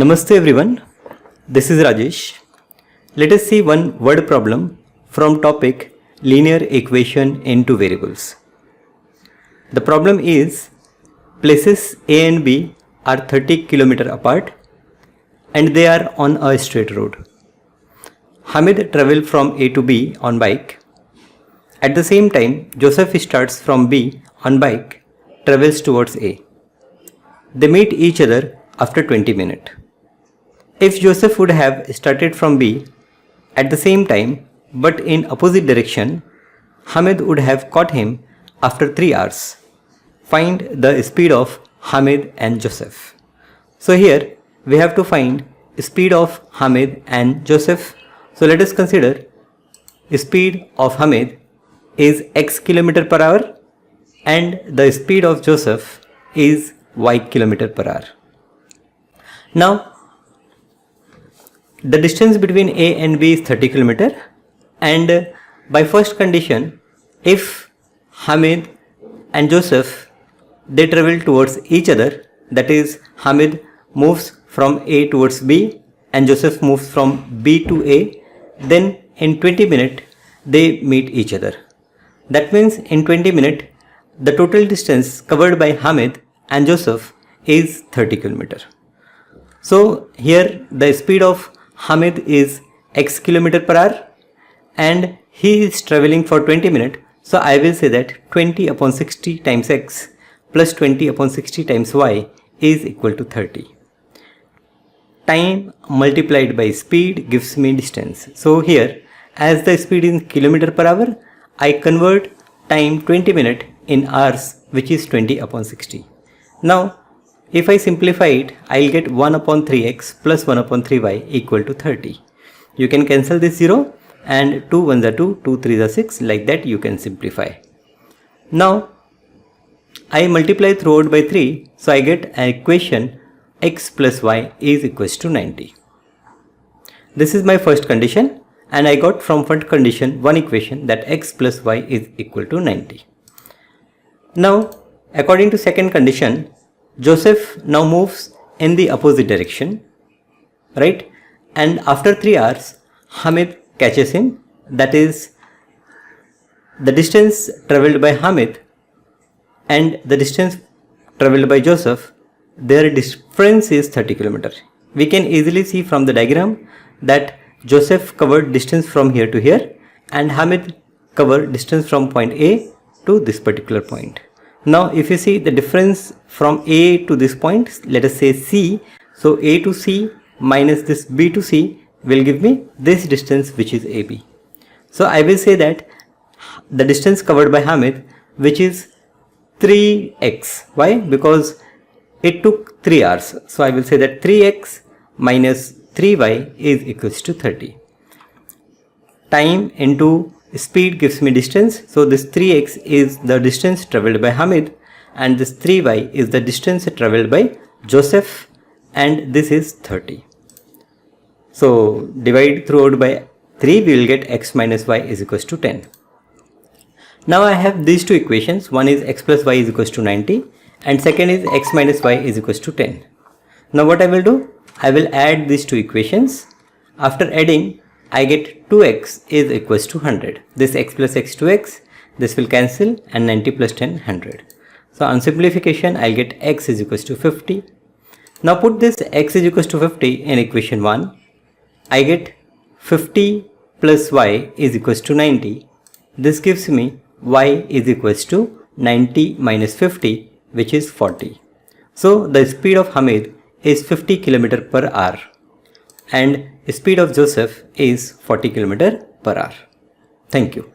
Namaste everyone, this is Rajesh. Let us see one word problem from topic linear equation in two variables. The problem is places A and B are 30 km apart and they are on a straight road. Hamid travels from A to B on bike. At the same time, Joseph starts from B on bike, travels towards A. They meet each other after 20 minutes. If Joseph would have started from B at the same time but in opposite direction, Hamid would have caught him after 3 hours. Find the speed of Hamid and Joseph. So here we have to find speed of Hamid and Joseph. So let us consider speed of Hamid is x km per hour and the speed of Joseph is y km per hour. Now the distance between A and B is 30 km, and by first condition, if Hamid and Joseph they travel towards each other, that is Hamid moves from A towards B and Joseph moves from B to A, then in 20 minutes they meet each other. That means in 20 minutes the total distance covered by Hamid and Joseph is 30 km. So here the speed of Hamid is x km per hour and he is traveling for 20 minutes. So I will say that 20 upon 60 times x plus 20 upon 60 times y is equal to 30. Time multiplied by speed gives me distance. So here as the speed is km per hour, I convert time 20 minutes in hours, which is 20 upon 60. Now if I simplify it, I will get 1 upon 3x plus 1 upon 3y equal to 30. You can cancel this 0 and 2 1s are 2, 2 3s are 6, like that you can simplify. Now I multiply throughout by 3, so I get an equation x plus y is equals to 90. This is my first condition and I got from first condition one equation that x plus y is equal to 90. Now according to second condition, Joseph now moves in the opposite direction, right? And after 3 hours, Hamid catches him. That is, the distance travelled by Hamid and the distance travelled by Joseph, their difference is 30 km. We can easily see from the diagram that Joseph covered distance from here to here and Hamid covered distance from point A to this particular point. Now if you see the difference from A to this point, let us say C, so A to C minus this B to C will give me this distance, which is AB. So I will say that the distance covered by Hamid, which is 3x. Why? Because it took 3 hours. So I will say that 3x minus 3y is equals to 30. Time into speed gives me distance, so this 3x is the distance travelled by Hamid and this 3y is the distance travelled by Joseph and this is 30. So divide throughout by 3, we will get x minus y is equals to 10. Now I have these two equations, one is x plus y is equals to 90 and second is x minus y is equals to 10. Now what I will do? I will add these two equations. After adding, I get 2x is equals to 100. This x plus x 2x, this will cancel and 90 plus 10 100. So on simplification, I'll get x is equals to 50. Now put this x is equals to 50 in equation 1. I get 50 plus y is equals to 90. This gives me y is equals to 90 minus 50, which is 40. So the speed of Hamid is 50 km per hour and speed of Joseph is 40 km per hour. Thank you.